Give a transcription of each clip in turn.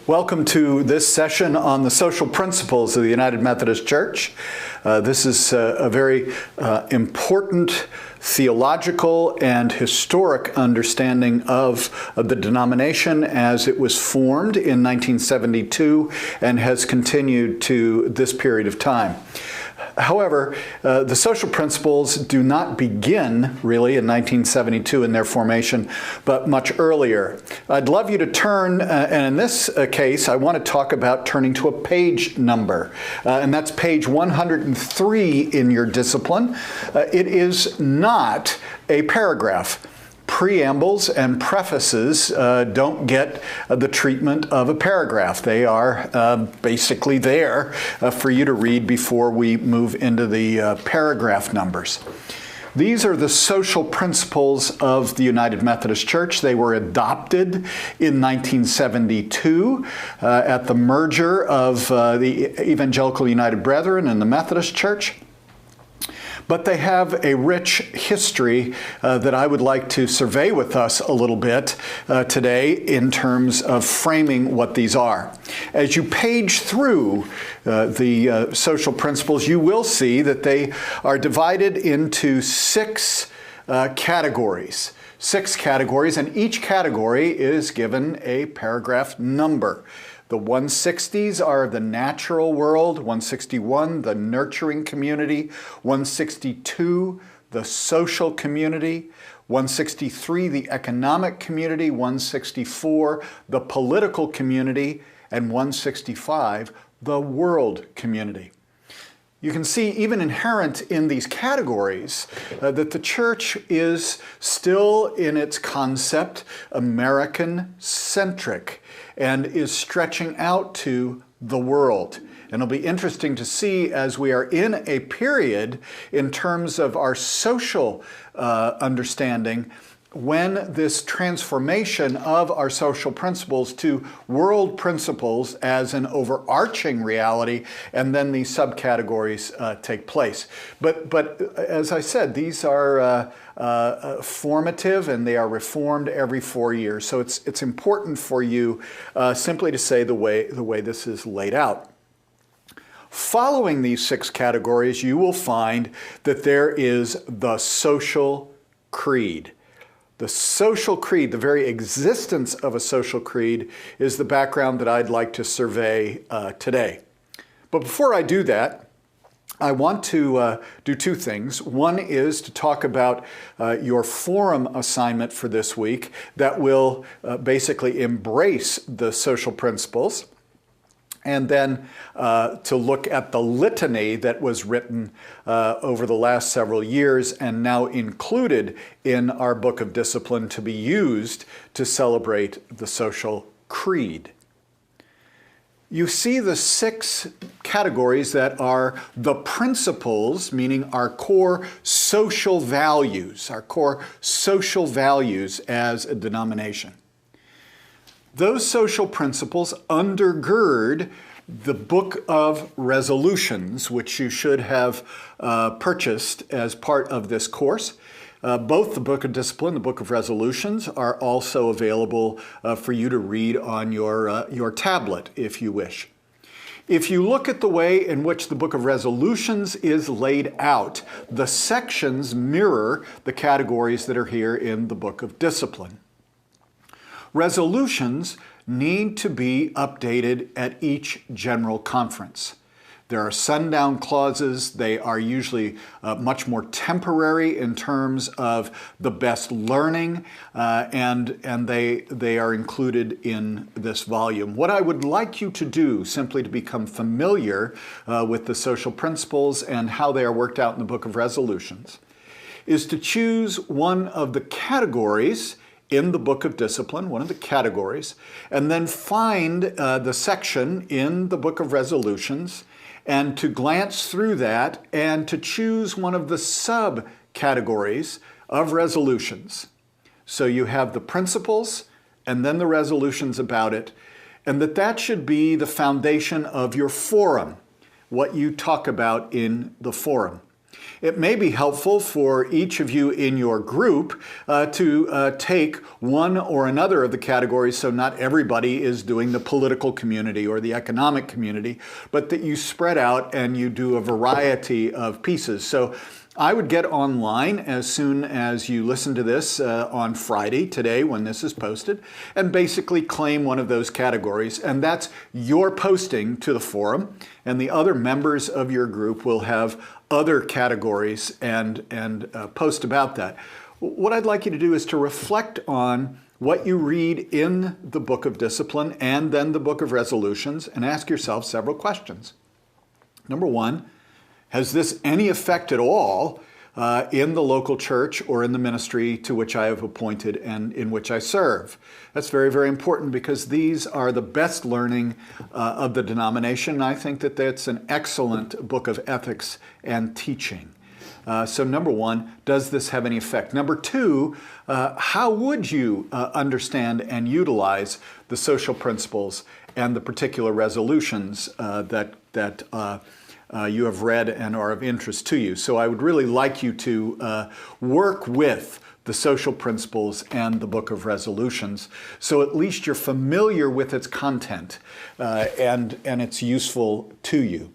Welcome to this session on the social principles of the United Methodist Church. This is a very important theological and historic understanding of the denomination as it was formed in 1972 and has continued to this period of time. However, the social principles do not begin really in 1972 in their formation, but much earlier. I'd love you to turn, and in this case, I want to talk about turning to a page number, and that's page 103 in your discipline. It is not a paragraph. Preambles and prefaces don't get the treatment of a paragraph. They are basically there for you to read before we move into the paragraph numbers. These are the social principles of the United Methodist Church. They were adopted in 1972 at the merger of the Evangelical United Brethren and the Methodist Church. But they have a rich history that I would like to survey with us a little bit today in terms of framing what these are. As you page through the social principles, you will see that they are divided into six categories. Six categories, and each category is given a paragraph number. The 160s are the natural world, 161, the nurturing community, 162, the social community, 163, the economic community, 164, the political community, and 165, the world community. You can see even inherent in these categories that the church is still in its concept American-centric and is stretching out to the world. And it'll be interesting to see as we are in a period in terms of our social understanding when this transformation of our social principles to world principles as an overarching reality, and then these subcategories take place. But as I said, these are formative and they are reformed every 4 years. So it's important for you simply to say the way this is laid out. Following these six categories, you will find that there is the social creed. The social creed, the very existence of a social creed, is the background that I'd like to survey today. But before I do that, I want to do two things. One is to talk about your forum assignment for this week that will basically embrace the social principles, and then to look at the litany that was written over the last several years and now included in our book of discipline to be used to celebrate the social creed. You see the six categories that are the principles, meaning our core social values as a denomination. Those social principles undergird the Book of Resolutions, which you should have purchased as part of this course. Both the Book of Discipline, the Book of Resolutions, are also available for you to read on your tablet, if you wish. If you look at the way in which the Book of Resolutions is laid out, the sections mirror the categories that are here in the Book of Discipline. Resolutions need to be updated at each general conference. There are sundown clauses. They are usually much more temporary in terms of the best learning, and they are included in this volume. What I would like you to do, simply to become familiar with the social principles and how they are worked out in the Book of Resolutions, is to choose one of the categories in the Book of Discipline, one of the categories, and then find the section in the Book of Resolutions and to glance through that and to choose one of the subcategories of resolutions. So you have the principles and then the resolutions about it, and that should be the foundation of your forum, what you talk about in the forum. it may be helpful for each of you in your group to take one or another of the categories, so not everybody is doing the political community or the economic community, but that you spread out and you do a variety of pieces. So I would get online as soon as you listen to this on Friday, today, when this is posted, and basically claim one of those categories. And that's your posting to the forum, and the other members of your group will have other categories and post about that. What I'd like you to do is to reflect on what you read in the Book of Discipline and then the Book of Resolutions, and ask yourself several questions. Number one, has this any effect at all in the local church or in the ministry to which I have appointed and in which I serve? That's very, very important, because these are the best learning of the denomination. I think that that's an excellent book of ethics and teaching. So number one, does this have any effect? Number two, how would you understand and utilize the social principles and the particular resolutions that you have read and are of interest to you? So I would really like you to work with the social principles and the Book of Resolutions, so at least you're familiar with its content and it's useful to you.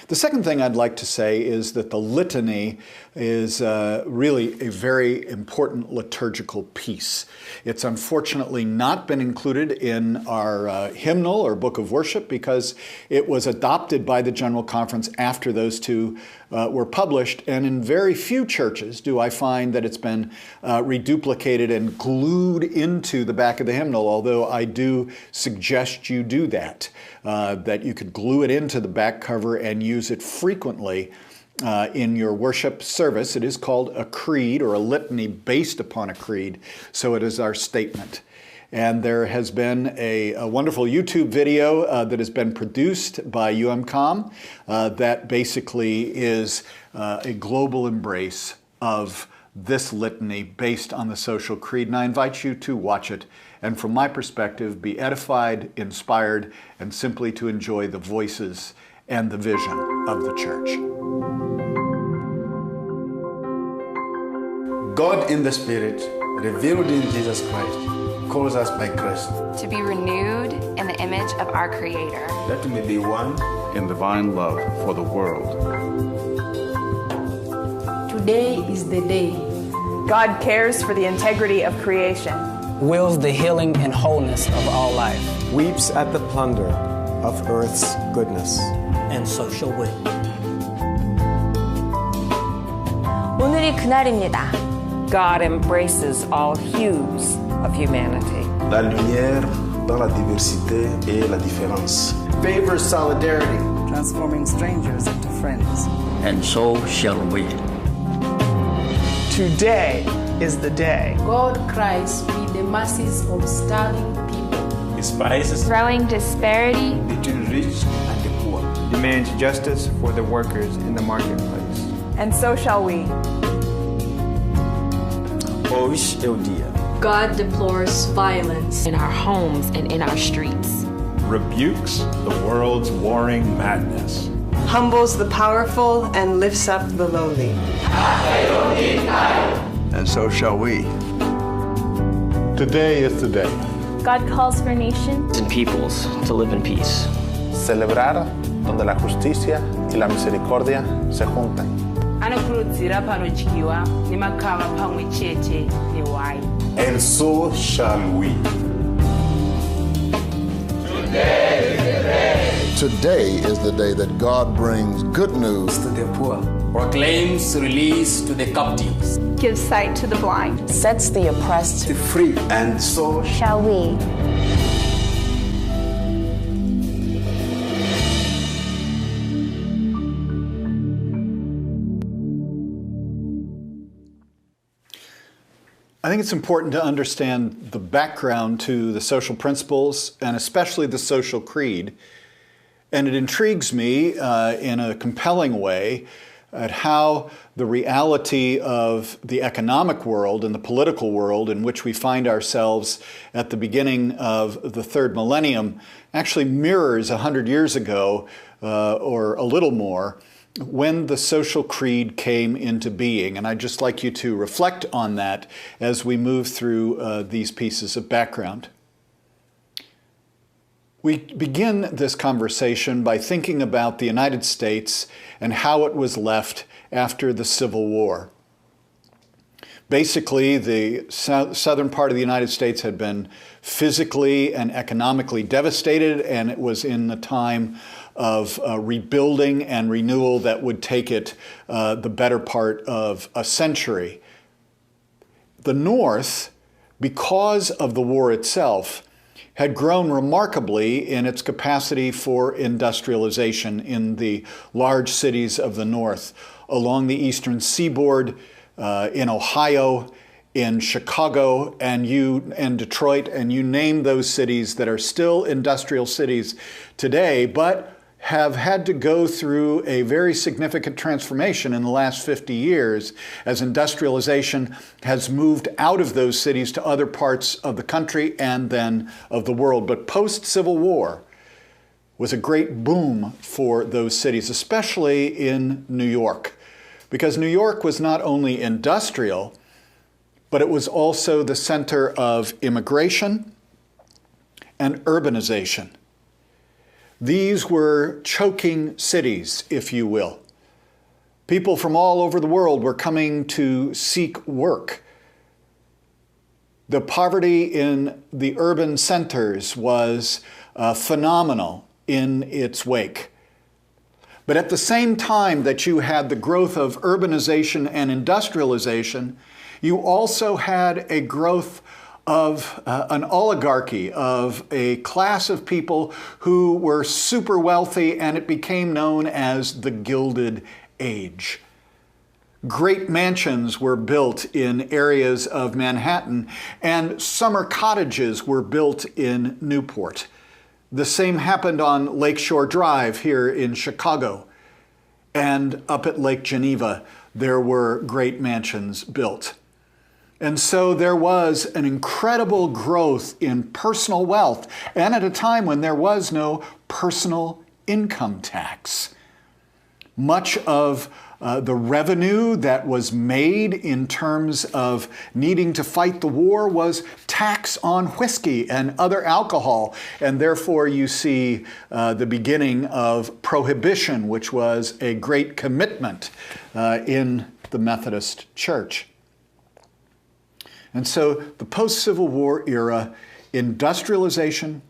The second thing I'd like to say is that the litany is really a very important liturgical piece. It's unfortunately not been included in our hymnal or book of worship, because it was adopted by the General Conference after those two were published, and in very few churches do I find that it's been reduplicated and glued into the back of the hymnal, although I do suggest you do that, that you could glue it into the back cover and use it frequently in your worship service. It is called a creed, or a litany based upon a creed, so it is our statement. And there has been a wonderful YouTube video that has been produced by FUMC that basically is a global embrace of this litany based on the social creed. And I invite you to watch it, and from my perspective, be edified, inspired, and simply to enjoy the voices and the vision of the church. God in the Spirit, revealed in Jesus Christ, calls us by grace to be renewed in the image of our Creator, that we may be one in divine love for the world. Today is the day. God cares for the integrity of creation, wills the healing and wholeness of all life, weeps at the plunder of earth's goodness, and so shall we. 오늘이 그날입니다. God embraces all hues of humanity. la lumière dans la diversité et la différence. Favors solidarity, transforming strangers into friends. And so shall we. Today is the day. God cries with the masses of starving people. Despises throwing disparity between rich and the poor. Demands justice for the workers in the marketplace. And so shall we. Hoje é o dia. God deplores violence in our homes and in our streets. Rebukes the world's warring madness. Humbles the powerful and lifts up the lowly. And so shall we. Today is the day. God calls for nations and peoples to live in peace. Celebrar donde la justicia y la misericordia se juntan. And so shall we. Today is the day that God brings good news to the poor, proclaims release to the captives, gives sight to the blind, sets the oppressed free, and so shall we. I think it's important to understand the background to the social principles and especially the social creed. And it intrigues me in a compelling way at how the reality of the economic world and the political world in which we find ourselves at the beginning of the third millennium actually mirrors 100 years ago or a little more when the social creed came into being. And I'd just like you to reflect on that as we move through these pieces of background. We begin this conversation by thinking about the United States and how it was left after the Civil War. Basically, the southern part of the United States had been physically and economically devastated, and it was in the time of rebuilding and renewal that would take it the better part of a century. The North, because of the war itself, had grown remarkably in its capacity for industrialization in the large cities of the North, along the eastern seaboard, in Ohio, in Chicago, and Detroit, and you name those cities that are still industrial cities today, but have had to go through a very significant transformation in the last 50 years as industrialization has moved out of those cities to other parts of the country and then of the world. But post-Civil War was a great boom for those cities, especially in New York, because New York was not only industrial, but it was also the center of immigration and urbanization. These were choking cities, if you will. People from all over the world were coming to seek work. The poverty in the urban centers was phenomenal in its wake. But at the same time that you had the growth of urbanization and industrialization, you also had a growth of an oligarchy, of a class of people who were super wealthy, and it became known as the Gilded Age. Great mansions were built in areas of Manhattan, and summer cottages were built in Newport. The same happened on Lakeshore Drive here in Chicago, and up at Lake Geneva, there were great mansions built. And so there was an incredible growth in personal wealth, and at a time when there was no personal income tax. Much of the revenue that was made in terms of needing to fight the war was tax on whiskey and other alcohol, and therefore you see the beginning of prohibition, which was a great commitment in the Methodist Church. And so the post-Civil War era, industrialization,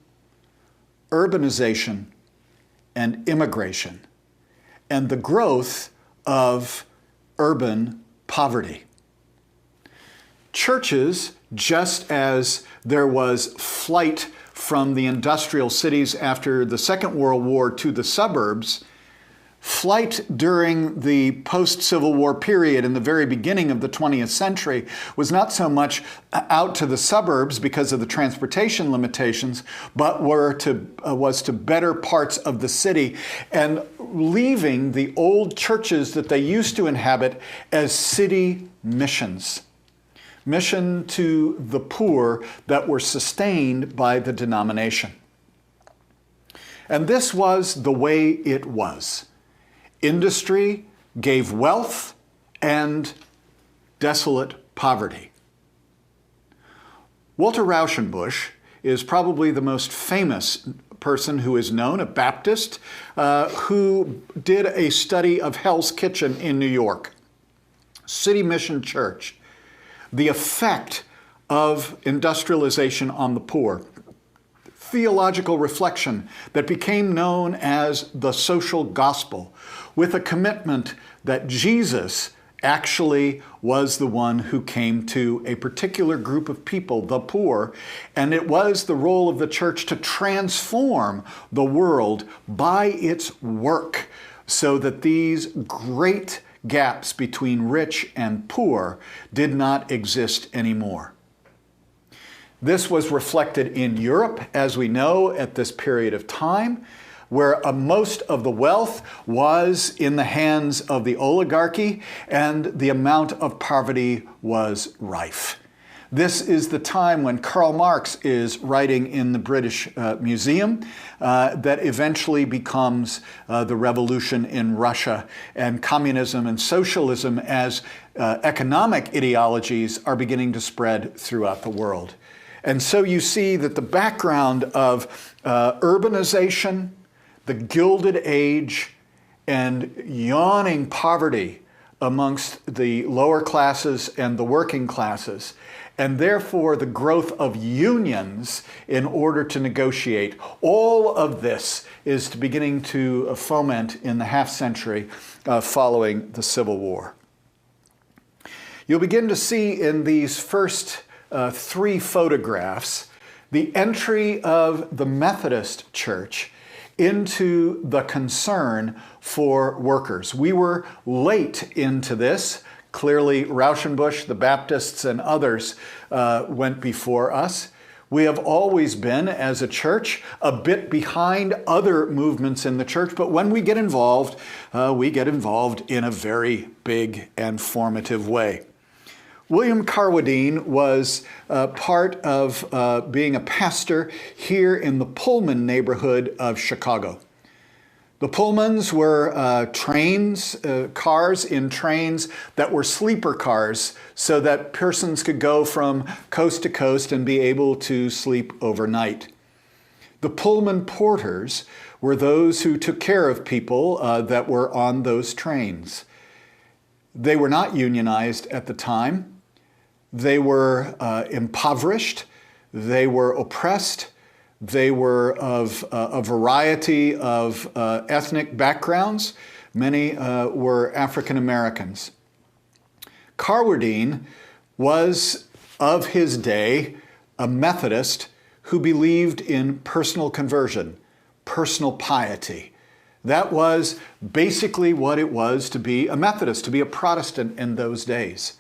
urbanization, and immigration, and the growth of urban poverty. Churches, just as there was flight from the industrial cities after the Second World War to the suburbs, flight during the post-Civil War period in the very beginning of the 20th century was not so much out to the suburbs because of the transportation limitations, but was to better parts of the city and leaving the old churches that they used to inhabit as city missions. Mission to the poor that were sustained by the denomination. And this was the way it was. Industry gave wealth and desolate poverty. Walter Rauschenbusch is probably the most famous person who is known, a Baptist, who did a study of Hell's Kitchen in New York, City Mission Church, the effect of industrialization on the poor, theological reflection that became known as the social gospel, with a commitment that Jesus actually was the one who came to a particular group of people, the poor, and it was the role of the church to transform the world by its work so that these great gaps between rich and poor did not exist anymore. This was reflected in Europe, as we know, at this period of time, where most of the wealth was in the hands of the oligarchy and the amount of poverty was rife. This is the time when Karl Marx is writing in the British Museum that eventually becomes the revolution in Russia, and communism and socialism as economic ideologies are beginning to spread throughout the world. And so you see that the background of urbanization, the Gilded Age, and yawning poverty amongst the lower classes and the working classes, and therefore the growth of unions in order to negotiate. All of this is beginning to foment in the half century following the Civil War. You'll begin to see in these first three photographs the entry of the Methodist Church into the concern for workers. We were late into this. Clearly, Rauschenbusch, the Baptists, and others went before us. We have always been, as a church, a bit behind other movements in the church, but when we get involved in a very big and formative way. William Carwadine was part of being a pastor here in the Pullman neighborhood of Chicago. The Pullmans were trains, cars in trains that were sleeper cars so that persons could go from coast to coast and be able to sleep overnight. The Pullman porters were those who took care of people that were on those trains. They were not unionized at the time. They were impoverished. They were oppressed. They were of a variety of ethnic backgrounds. Many were African Americans. Carwadine was, of his day, a Methodist who believed in personal conversion, personal piety. That was basically what it was to be a Methodist, to be a Protestant in those days.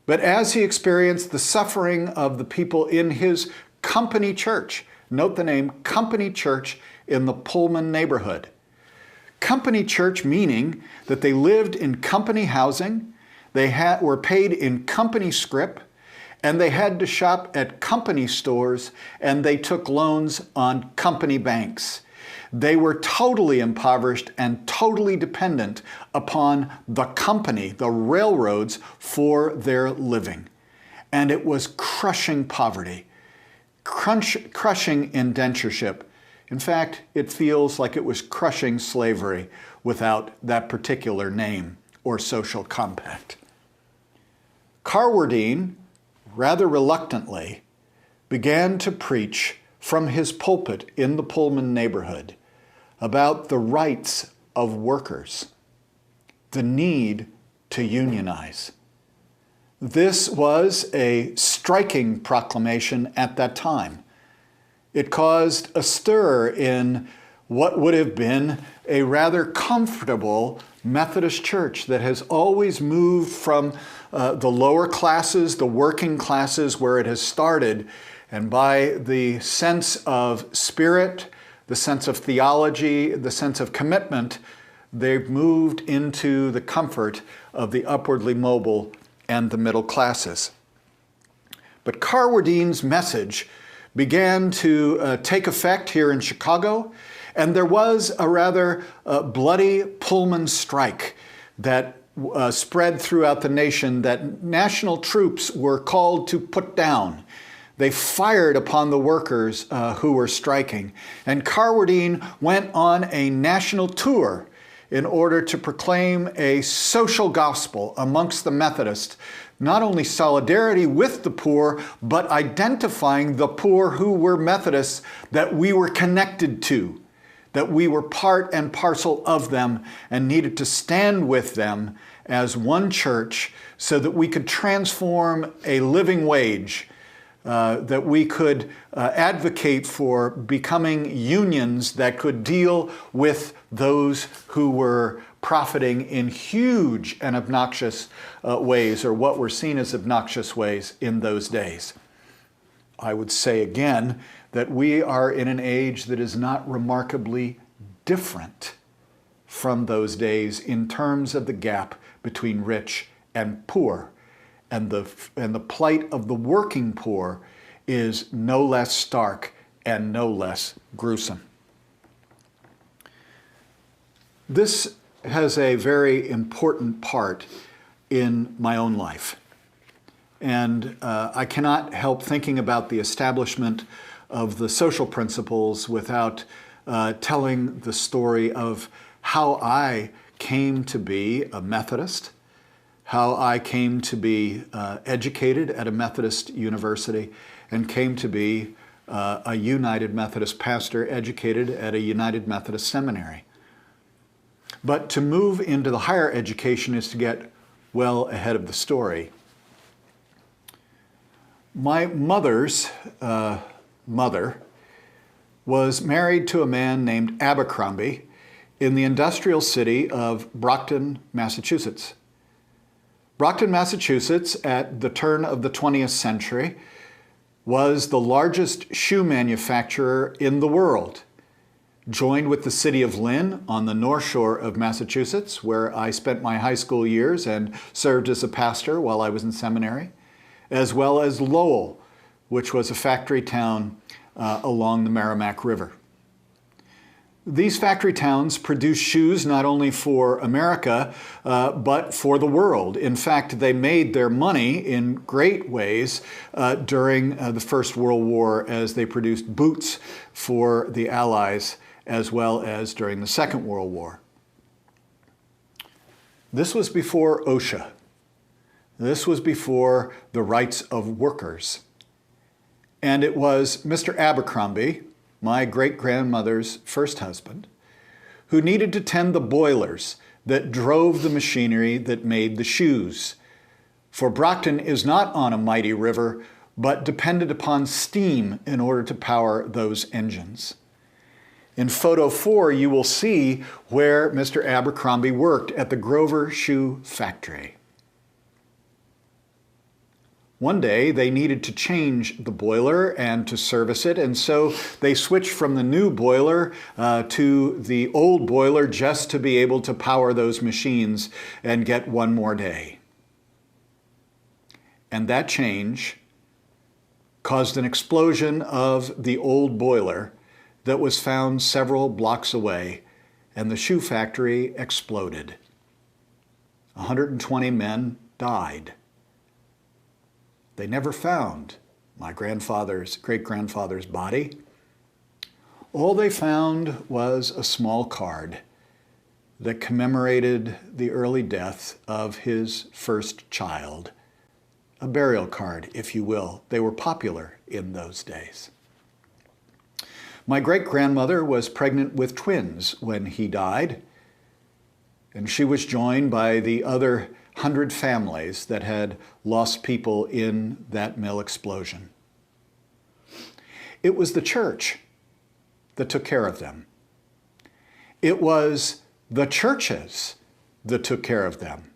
But as he experienced the suffering of the people in his company church, note the name, company church in the Pullman neighborhood. Company church meaning that they lived in company housing, they were paid in company scrip, and they had to shop at company stores, and they took loans on company banks. They were totally impoverished and totally dependent upon the company, the railroads, for their living. And it was crushing poverty, crushing indentureship. In fact, it feels like it was crushing slavery without that particular name or social compact. Carwadine, rather reluctantly, began to preach from his pulpit in the Pullman neighborhood about the rights of workers, the need to unionize. This was a striking proclamation at that time. It caused a stir in what would have been a rather comfortable Methodist church that has always moved from the lower classes, the working classes where it has started, and by the sense of spirit, the sense of theology, the sense of commitment, they've moved into the comfort of the upwardly mobile and the middle classes. But Carwadine's message began to take effect here in Chicago, and there was a rather bloody Pullman strike that spread throughout the nation that national troops were called to put down. They fired upon the workers who were striking. And Carwadine went on a national tour in order to proclaim a social gospel amongst the Methodists, not only solidarity with the poor, but identifying the poor who were Methodists that we were connected to, that we were part and parcel of them and needed to stand with them as one church so that we could transform a living wage, that we could advocate for becoming unions that could deal with those who were profiting in huge and obnoxious ways, or what were seen as obnoxious ways in those days. I would say again that we are in an age that is not remarkably different from those days in terms of the gap between rich and poor. and the plight of the working poor is no less stark and no less gruesome. This has a very important part in my own life. And I cannot help thinking about the establishment of the social principles without telling the story of how I came to be a Methodist, how I came to be educated at a Methodist university, and came to be a United Methodist pastor educated at a United Methodist seminary. But to move into the higher education is to get well ahead of the story. My mother's mother was married to a man named Abercrombie in the industrial city of Brockton, Massachusetts. Brockton, Massachusetts, at the turn of the 20th century, was the largest shoe manufacturer in the world, joined with the city of Lynn on the north shore of Massachusetts, where I spent my high school years and served as a pastor while I was in seminary, as well as Lowell, which was a factory town along the Merrimack River. These factory towns produced shoes not only for America, but for the world. In fact, they made their money in great ways during the First World War as they produced boots for the Allies, as well as during the Second World War. This was before OSHA. This was before the rights of workers. And it was Mr. Abercrombie, my great-grandmother's first husband, who needed to tend the boilers that drove the machinery that made the shoes. For Brockton is not on a mighty river, but depended upon steam in order to power those engines. In photo 4, you will see where Mr. Abercrombie worked at the Grover Shoe Factory. One day, they needed to change the boiler and to service it, and so they switched from the new boiler to the old boiler just to be able to power those machines and get one more day. And that change caused an explosion of the old boiler that was found several blocks away, and the shoe factory exploded. 120 men died. They never found my great-grandfather's body. All they found was a small card that commemorated the early death of his first child. A burial card, if you will. They were popular in those days. My great-grandmother was pregnant with twins when he died, and she was joined by the other 100 families that had lost people in that mill explosion. It was the church that took care of them. It was the churches that took care of them,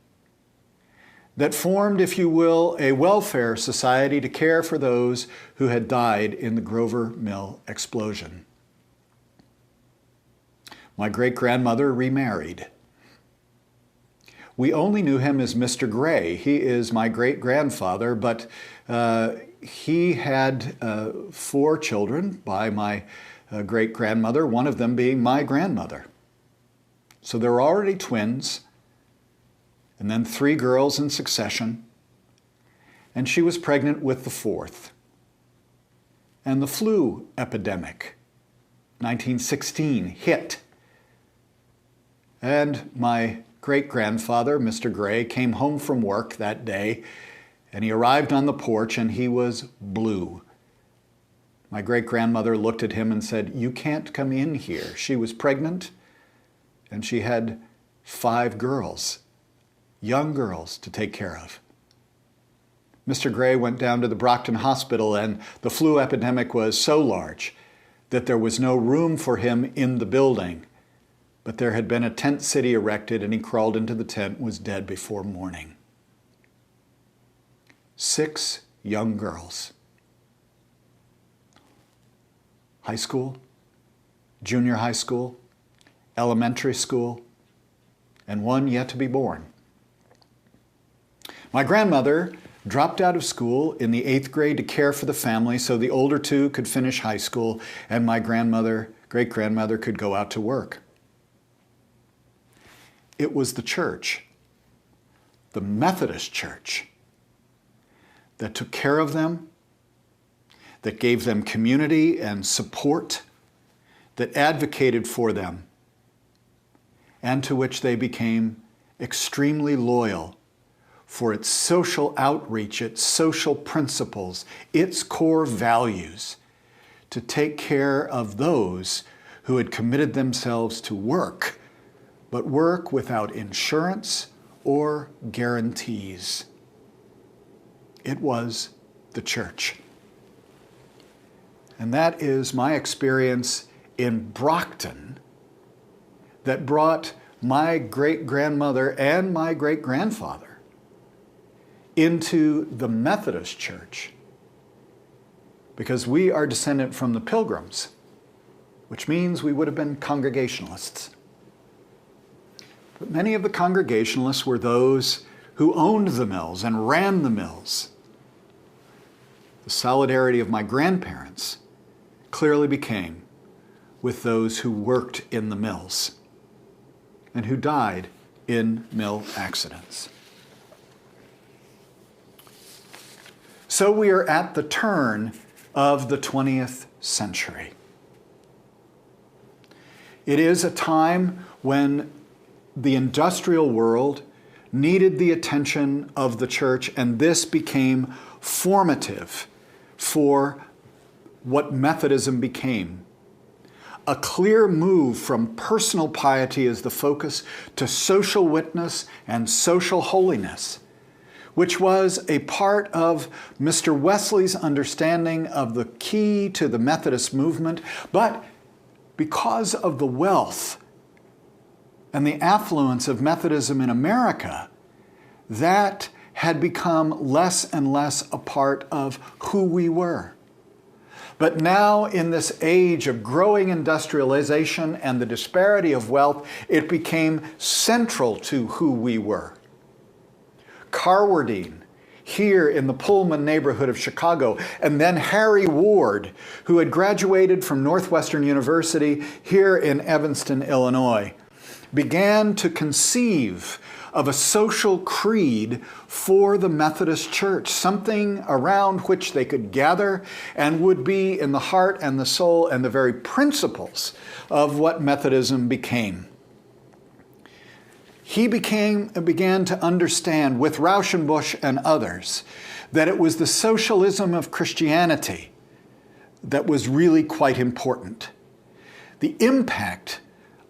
that formed, if you will, a welfare society to care for those who had died in the Grover Mill explosion. My great-grandmother remarried. We only knew him as Mr. Gray. He is my great-grandfather, but he had 4 children by my great-grandmother, one of them being my grandmother. So there were already twins, and then 3 girls in succession, and she was pregnant with the 4th. And the flu epidemic, 1916, hit. And my great-grandfather, Mr. Gray, came home from work that day, and he arrived on the porch, and he was blue. My great-grandmother looked at him and said, "You can't come in here." She was pregnant, and she had 5 girls, young girls, to take care of. Mr. Gray went down to the Brockton Hospital, and the flu epidemic was so large that there was no room for him in the building. But there had been a tent city erected, and he crawled into the tent and was dead before morning. 6 young girls. High school, junior high school, elementary school, and one yet to be born. My grandmother dropped out of school in the 8th grade to care for the family so the older two could finish high school and my great-grandmother could go out to work. It was the church, the Methodist Church, that took care of them, that gave them community and support, that advocated for them, and to which they became extremely loyal for its social outreach, its social principles, its core values, to take care of those who had committed themselves to work, but work without insurance or guarantees. It was the church. And that is my experience in Brockton that brought my great-grandmother and my great-grandfather into the Methodist Church, because we are descendant from the Pilgrims, which means we would have been Congregationalists. But many of the Congregationalists were those who owned the mills and ran the mills. The solidarity of my grandparents clearly became with those who worked in the mills and who died in mill accidents. So we are at the turn of the 20th century. It is a time when the industrial world needed the attention of the church, and this became formative for what Methodism became. A clear move from personal piety as the focus to social witness and social holiness, which was a part of Mr. Wesley's understanding of the key to the Methodist movement. But because of the wealth and the affluence of Methodism in America, that had become less and less a part of who we were. But now, in this age of growing industrialization and the disparity of wealth, it became central to who we were. Carwardine, here in the Pullman neighborhood of Chicago, and then Harry Ward, who had graduated from Northwestern University here in Evanston, Illinois, began to conceive of a social creed for the Methodist Church, something around which they could gather and would be in the heart and the soul and the very principles of what Methodism became. He began to understand, with Rauschenbusch and others, that it was the socialism of Christianity that was really quite important. The impact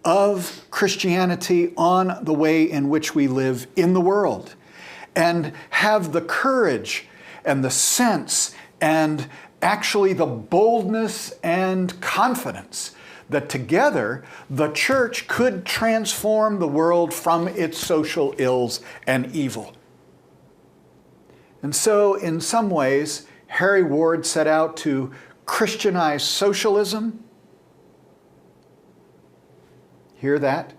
of Christianity on the way in which we live in the world, and have the courage and the sense and actually the boldness and confidence that together the church could transform the world from its social ills and evil. And so, in some ways, Harry Ward set out to Christianize socialism. Hear that?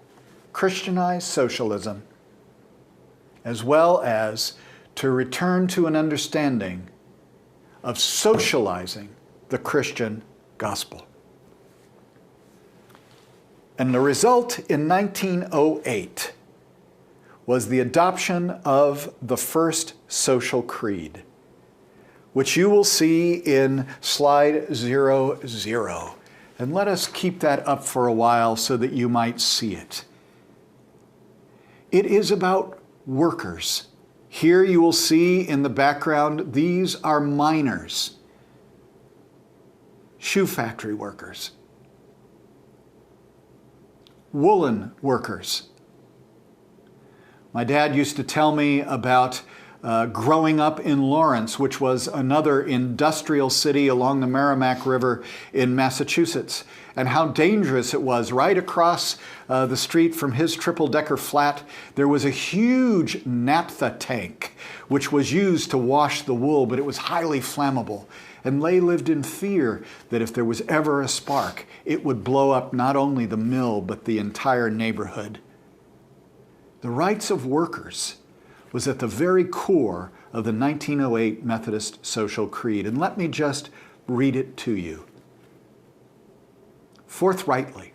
Christianize socialism, as well as to return to an understanding of socializing the Christian gospel. And the result in 1908 was the adoption of the first social creed, which you will see in slide 00. And let us keep that up for a while so that you might see it. It is about workers. Here you will see in the background, these are miners, shoe factory workers, woolen workers. My dad used to tell me about growing up in Lawrence, which was another industrial city along the Merrimack River in Massachusetts, and how dangerous it was. Right across the street from his triple-decker flat, there was a huge naphtha tank, which was used to wash the wool, but it was highly flammable. And they lived in fear that if there was ever a spark, it would blow up not only the mill, but the entire neighborhood. The rights of workers was at the very core of the 1908 Methodist Social Creed. And let me just read it to you. Forthrightly,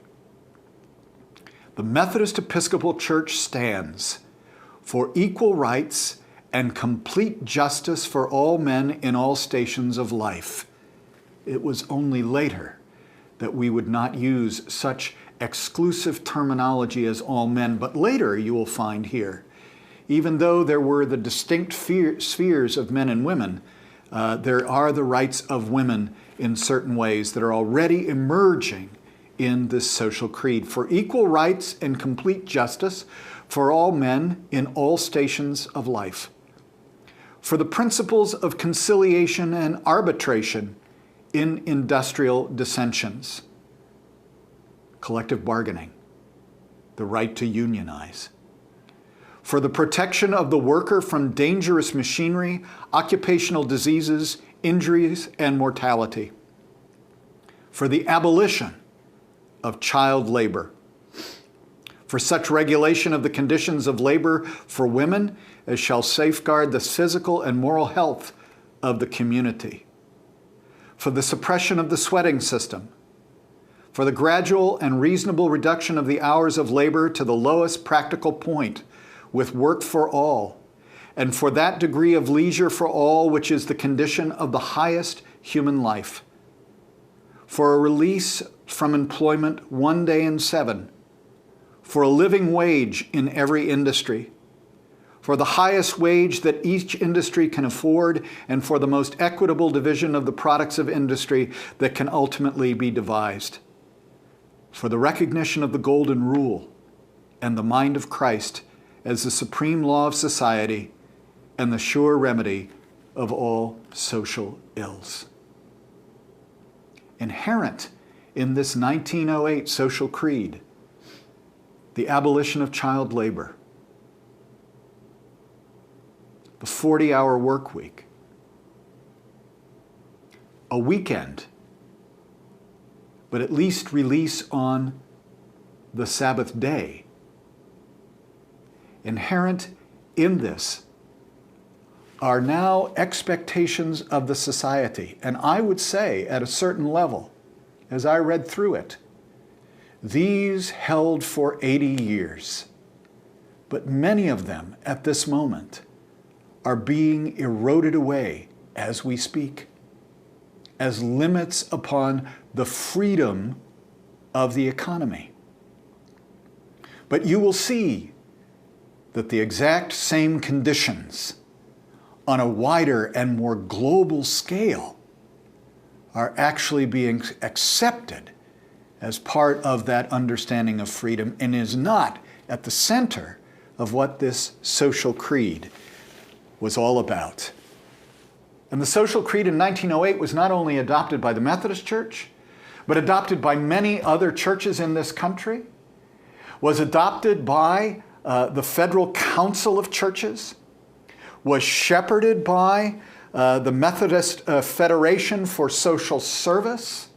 the Methodist Episcopal Church stands for equal rights and complete justice for all men in all stations of life. It was only later that we would not use such exclusive terminology as all men, but later you will find here, even though there were the distinct spheres of men and women, there are the rights of women in certain ways that are already emerging in this social creed. For equal rights and complete justice for all men in all stations of life. For the principles of conciliation and arbitration in industrial dissensions. Collective bargaining, the right to unionize. For the protection of the worker from dangerous machinery, occupational diseases, injuries, and mortality. For the abolition of child labor. For such regulation of the conditions of labor for women as shall safeguard the physical and moral health of the community. For the suppression of the sweating system. For the gradual and reasonable reduction of the hours of labor to the lowest practical point, with work for all, and for that degree of leisure for all which is the condition of the highest human life. For a release from employment 1 day in 7, for a living wage in every industry, for the highest wage that each industry can afford, and for the most equitable division of the products of industry that can ultimately be devised, for the recognition of the Golden Rule and the mind of Christ as the supreme law of society and the sure remedy of all social ills. Inherent in this 1908 social creed, the abolition of child labor, the 40-hour work week, a weekend, but at least release on the Sabbath day. Inherent in this are now expectations of the society. And I would say at a certain level, as I read through it, these held for 80 years. But many of them at this moment are being eroded away as we speak, as limits upon the freedom of the economy. But you will see that the exact same conditions on a wider and more global scale are actually being accepted as part of that understanding of freedom, and is not at the center of what this social creed was all about. And the social creed in 1908 was not only adopted by the Methodist Church, but adopted by many other churches in this country, was adopted by the Federal Council of Churches, was shepherded by the Methodist Federation for Social Service,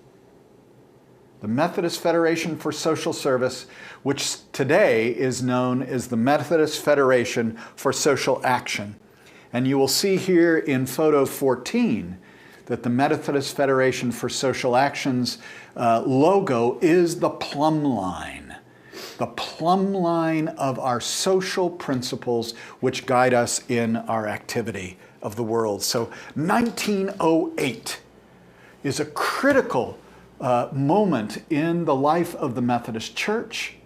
the Methodist Federation for Social Service, which today is known as the Methodist Federation for Social Action. And you will see here in photo 14 that the Methodist Federation for Social Action's logo is the plumb line of our social principles which guide us in our activity of the world. So 1908 is a critical moment in the life of the Methodist Church.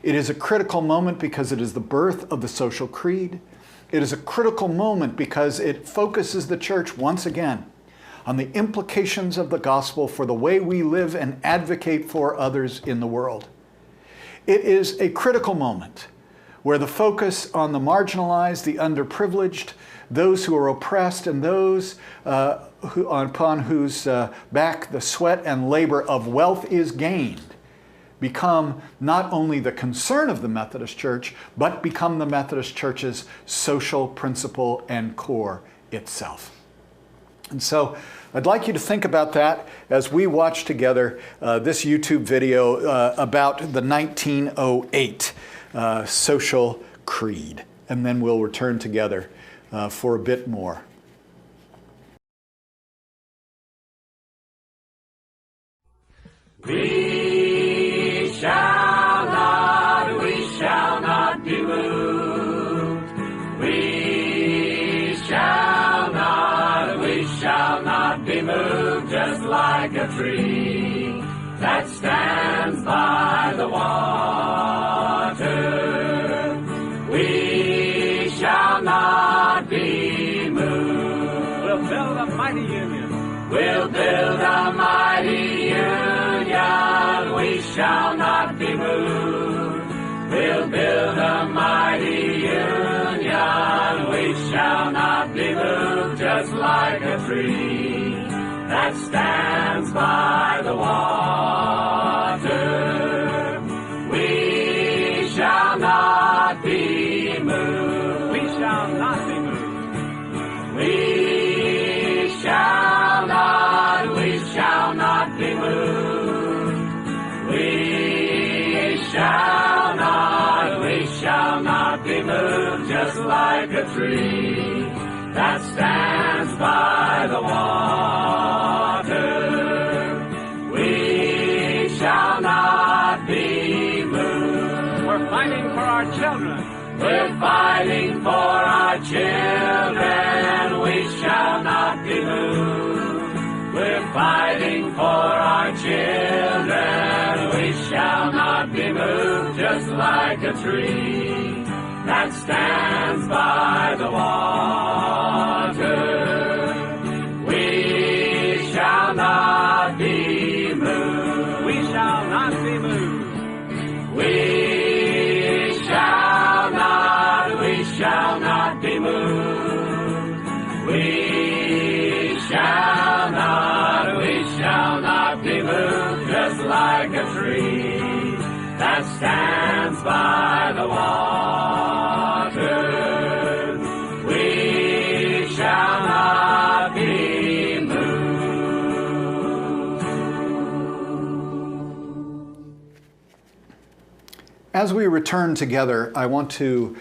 It is a critical moment because it is the birth of the social creed. It is a critical moment because it focuses the church once again on the implications of the gospel for the way we live and advocate for others in the world. It is a critical moment where the focus on the marginalized, the underprivileged, those who are oppressed, and those upon whose back the sweat and labor of wealth is gained become not only the concern of the Methodist Church, but become the Methodist Church's social principle and core itself. And so I'd like you to think about that as we watch together this YouTube video about the 1908 social creed. And then we'll return together for a bit more. We shall not be moved. We shall not be moved, just like a tree that stands by the water. We shall not be moved. We'll build a mighty union. We'll build a mighty union. We shall not be moved. We'll build a mighty union. We shall not be moved, just like a tree that stands by the water. We shall not be moved. We shall not be moved. We shall not be moved. We shall not be moved, just like a tree that stands by the water. We shall not be moved. We're fighting for our children. We're fighting for our children. We shall not be moved. We're fighting for our children. We shall not be moved, just like a tree that stands by the water. We shall not be moved. We shall not be moved. We shall not be moved. We shall not be moved, just like a tree that stands by the water. We shall not be moved. As we return together, I want to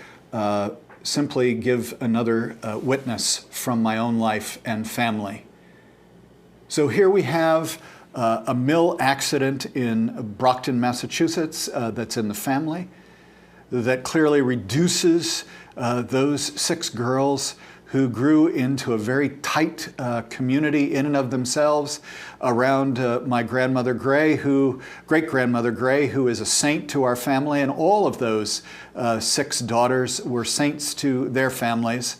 simply give another witness from my own life and family. So here we have a mill accident in Brockton, Massachusetts, that's in the family, that clearly reduces those 6 girls who grew into a very tight community in and of themselves around my grandmother Gray, great-grandmother Gray, who is a saint to our family, and all of those 6 daughters were saints to their families.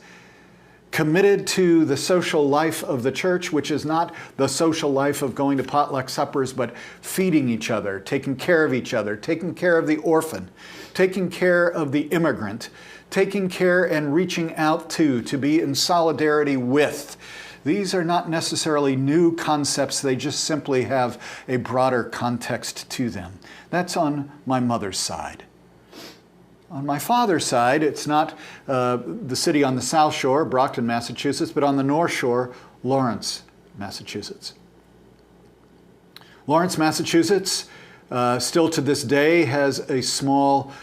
Committed to the social life of the church, which is not the social life of going to potluck suppers, but feeding each other, taking care of each other, taking care of the orphan, taking care of the immigrant, taking care and reaching out to be in solidarity with. These are not necessarily new concepts, they just simply have a broader context to them. That's on my mother's side. On my father's side, it's not the city on the South Shore, Brockton, Massachusetts, but on the North Shore, Lawrence, Massachusetts. Lawrence, Massachusetts, still to this day has a small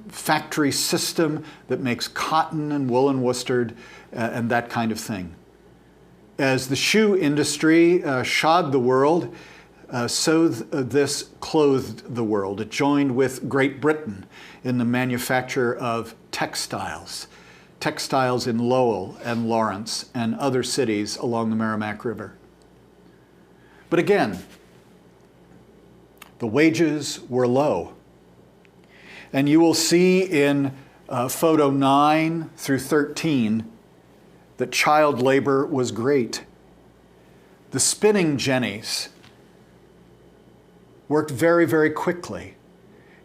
factory system that makes cotton and woolen worsted and that kind of thing. As the shoe industry shod the world, so this clothed the world. It joined with Great Britain in the manufacture of textiles. Textiles in Lowell and Lawrence and other cities along the Merrimack River. But again, the wages were low. And you will see in photo 9 through 13 that child labor was great. The spinning jennies worked very, very quickly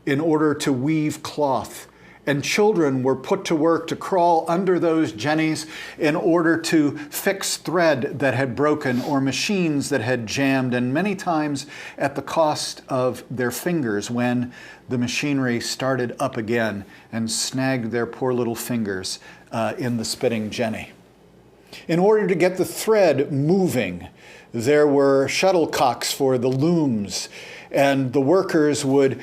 in order to weave cloth. And children were put to work to crawl under those jennies in order to fix thread that had broken or machines that had jammed, and many times at the cost of their fingers when the machinery started up again and snagged their poor little fingers in the spinning jenny. In order to get the thread moving, there were shuttlecocks for the looms, and the workers would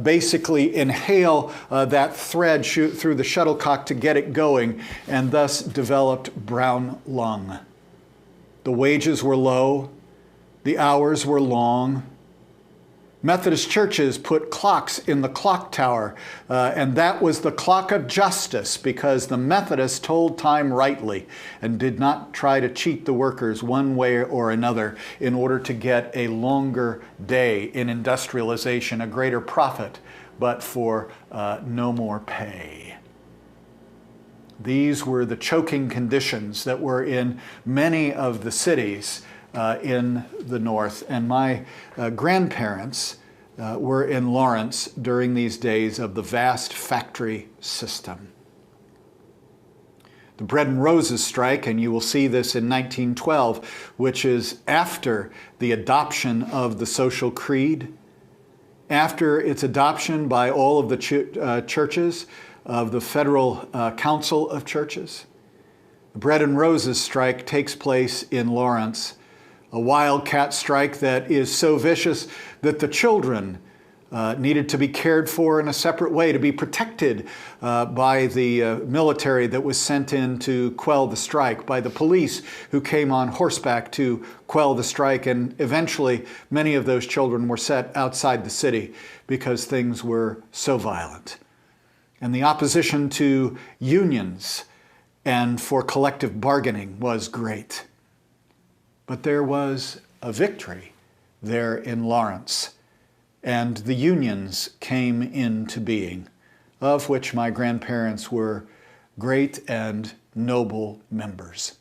basically inhale that thread through the shuttlecock to get it going, and thus developed brown lung. The wages were low, the hours were long. Methodist churches put clocks in the clock tower, and that was the clock of justice, because the Methodists told time rightly and did not try to cheat the workers one way or another in order to get a longer day in industrialization, a greater profit, but for no more pay. These were the choking conditions that were in many of the cities in the North, and my grandparents were in Lawrence during these days of the vast factory system. The Bread and Roses strike, and you will see this in 1912, which is after the adoption of the social creed, after its adoption by all of the churches of the Federal Council of Churches. The Bread and Roses strike takes place in Lawrence, a wildcat strike that is so vicious that the children needed to be cared for in a separate way, to be protected by the military that was sent in to quell the strike, by the police who came on horseback to quell the strike, and eventually many of those children were set outside the city because things were so violent. And the opposition to unions and for collective bargaining was great. But there was a victory there in Lawrence, and the unions came into being, of which my grandparents were great and noble members.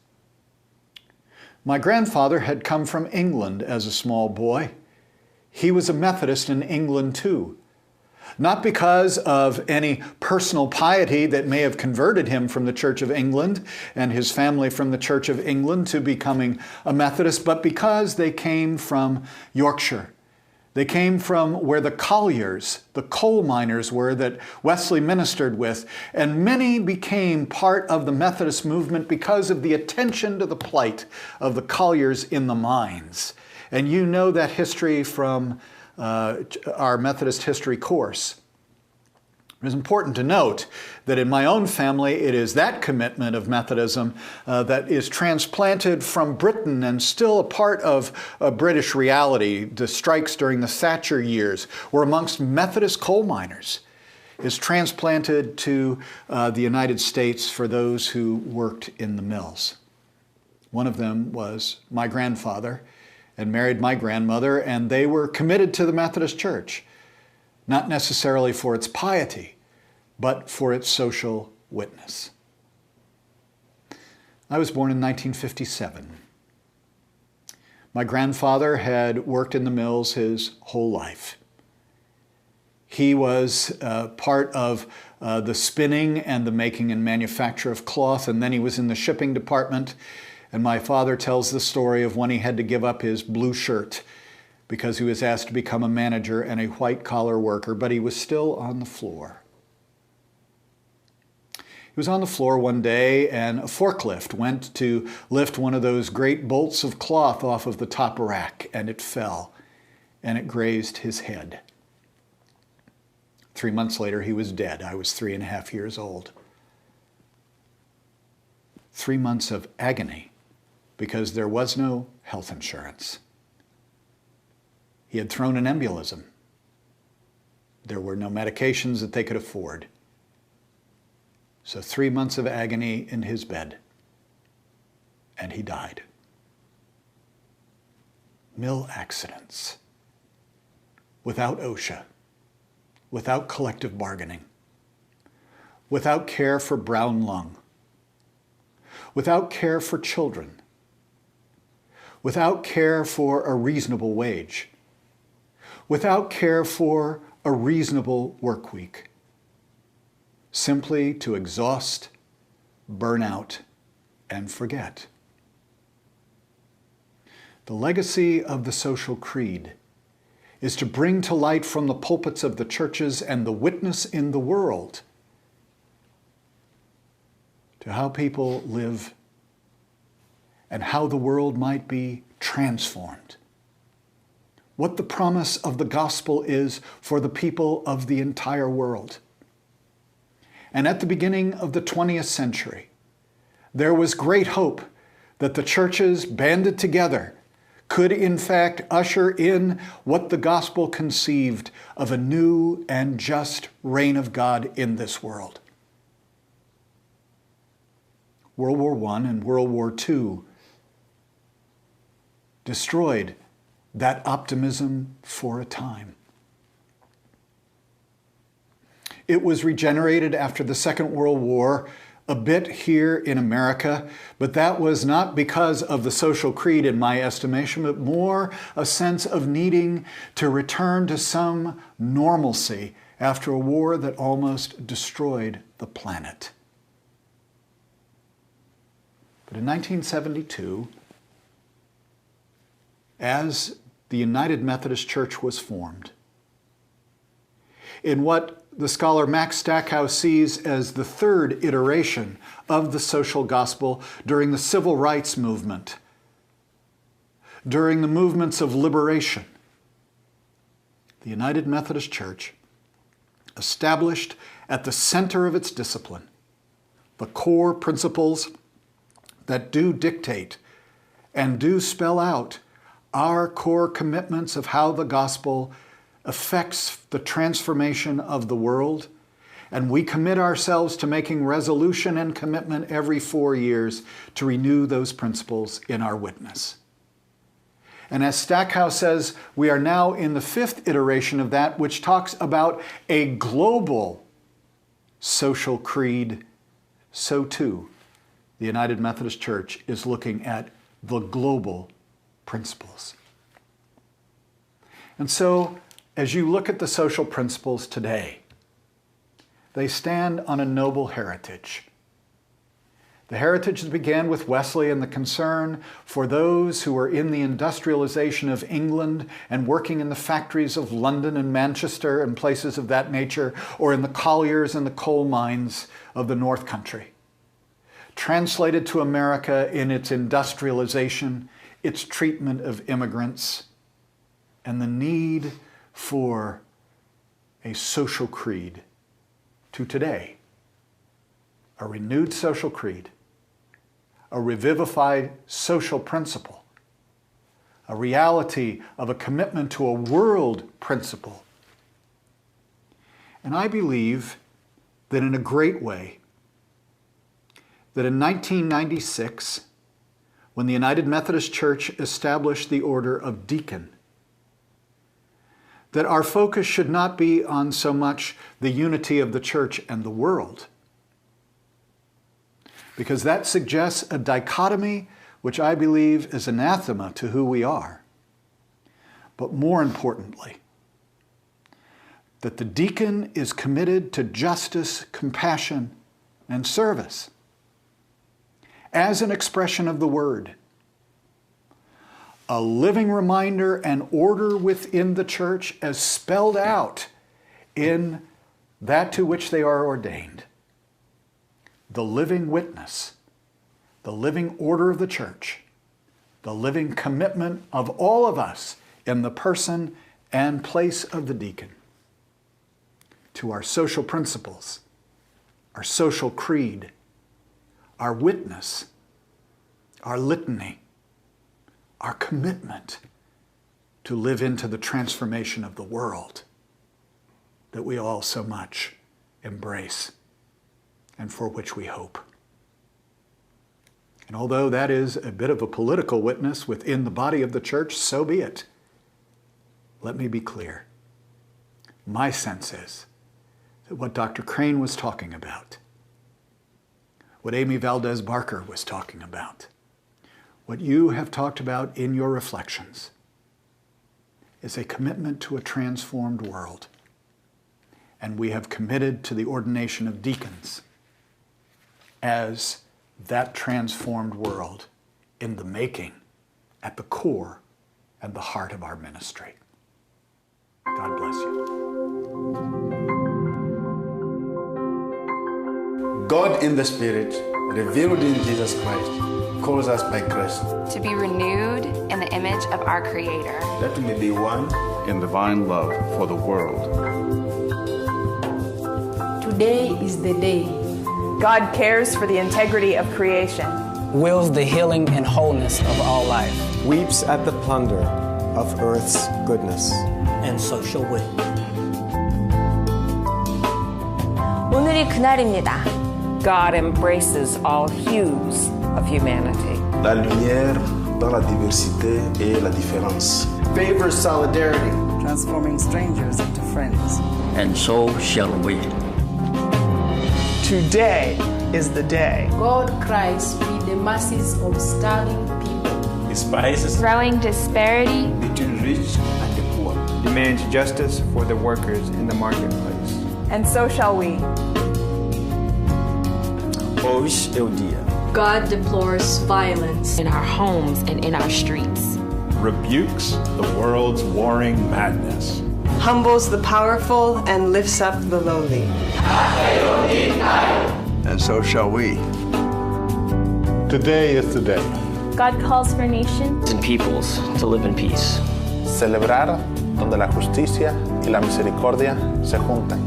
My grandfather had come from England as a small boy. He was a Methodist in England too. Not because of any personal piety that may have converted him from the Church of England and his family from the Church of England to becoming a Methodist, but because they came from Yorkshire. They came from where the colliers, the coal miners were that Wesley ministered with, and many became part of the Methodist movement because of the attention to the plight of the colliers in the mines. And you know that history from our Methodist history course. It is important to note that in my own family, it is that commitment of Methodism that is transplanted from Britain and still a part of British reality. The strikes during the Thatcher years were amongst Methodist coal miners, is transplanted to the United States for those who worked in the mills. One of them was my grandfather, and married my grandmother, and they were committed to the Methodist Church, not necessarily for its piety, but for its social witness. I was born in 1957. My grandfather had worked in the mills his whole life. He was part of the spinning and the making and manufacture of cloth, and then he was in the shipping department. And my father tells the story of when he had to give up his blue shirt because he was asked to become a manager and a white-collar worker, but he was still on the floor. He was on the floor one day, and a forklift went to lift one of those great bolts of cloth off of the top rack, and it fell, and it grazed his head. 3 months later, he was dead. I was 3.5 years old. 3 months of agony, because there was no health insurance. He had thrown an embolism. There were no medications that they could afford. So 3 months of agony in his bed, and he died. Mill accidents, without OSHA, without collective bargaining, without care for brown lung, without care for children, without care for a reasonable wage, without care for a reasonable work week, simply to exhaust, burn out, and forget. The legacy of the social creed is to bring to light from the pulpits of the churches and the witness in the world to how people live and how the world might be transformed what the promise of the gospel is for the people of the entire world. And at the beginning of the 20th century, there was great hope that the churches banded together could in fact usher in what the gospel conceived of a new and just reign of God in this world. World War I and World War II destroyed that optimism for a time. It was regenerated after the Second World War, a bit here in America, but that was not because of the social creed in my estimation, but more a sense of needing to return to some normalcy after a war that almost destroyed the planet. But in 1972, as the United Methodist Church was formed, in what the scholar Max Stackhouse sees as the third iteration of the social gospel during the civil rights movement, during the movements of liberation, the United Methodist Church established at the center of its discipline the core principles that do dictate and do spell out our core commitments of how the gospel affects the transformation of the world, and we commit ourselves to making resolution and commitment every 4 years to renew those principles in our witness. And as Stackhouse says, we are now in the fifth iteration of that, which talks about a global social creed. So too, the United Methodist Church is looking at the global principles. And so, as you look at the social principles today, they stand on a noble heritage. The heritage that began with Wesley and the concern for those who were in the industrialization of England and working in the factories of London and Manchester and places of that nature, or in the colliers and the coal mines of the North Country. Translated to America in its industrialization, its treatment of immigrants, and the need for a social creed to today, a renewed social creed, a revivified social principle, a reality of a commitment to a world principle. And I believe that in a great way, that in 1996, when the United Methodist Church established the order of deacon, that our focus should not be on so much the unity of the church and the world, because that suggests a dichotomy which I believe is anathema to who we are. But more importantly, that the deacon is committed to justice, compassion, and service as an expression of the word, a living reminder and order within the church as spelled out in that to which they are ordained. The living witness, the living order of the church, the living commitment of all of us in the person and place of the deacon to our social principles, our social creed, our witness, our litany, our commitment to live into the transformation of the world that we all so much embrace and for which we hope. And although that is a bit of a political witness within the body of the church, so be it. Let me be clear. My sense is that what Dr. Crane was talking about, what Amy Valdez Barker was talking about, what you have talked about in your reflections, is a commitment to a transformed world. And we have committed to the ordination of deacons as that transformed world in the making, at the core and the heart of our ministry. God bless you. God in the Spirit, revealed in Jesus Christ, calls us by grace. To be renewed in the image of our Creator. That we may be one in divine love for the world. Today is the day. God cares for the integrity of creation. Wills the healing and wholeness of all life. Weeps at the plunder of earth's goodness. And so shall we. 오늘이 그날입니다. God embraces all hues of humanity. La lumière dans la diversité et la différence. Favors solidarity. Transforming strangers into friends. And so shall we. Today is the day. God cries with the masses of starving people. Despises Growing disparity between rich and the poor. Demands justice for the workers in the marketplace. And so shall we. Hoje é o dia. God deplores violence in our homes and in our streets. Rebukes the world's warring madness. Humbles the powerful and lifts up the lowly. And so shall we. Today is the day. God calls for nations And peoples to live in peace. Celebrar donde la justicia y la misericordia se juntan.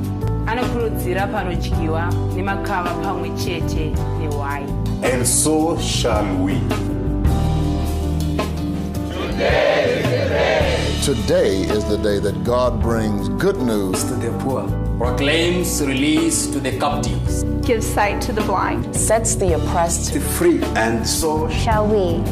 Anokurudzira panodyiwa nemakava pamwe chete newaini. And so shall we. Today is the day that God brings good news to the poor, proclaims release to the captives, gives sight to the blind, Sets the oppressed free, and so shall we.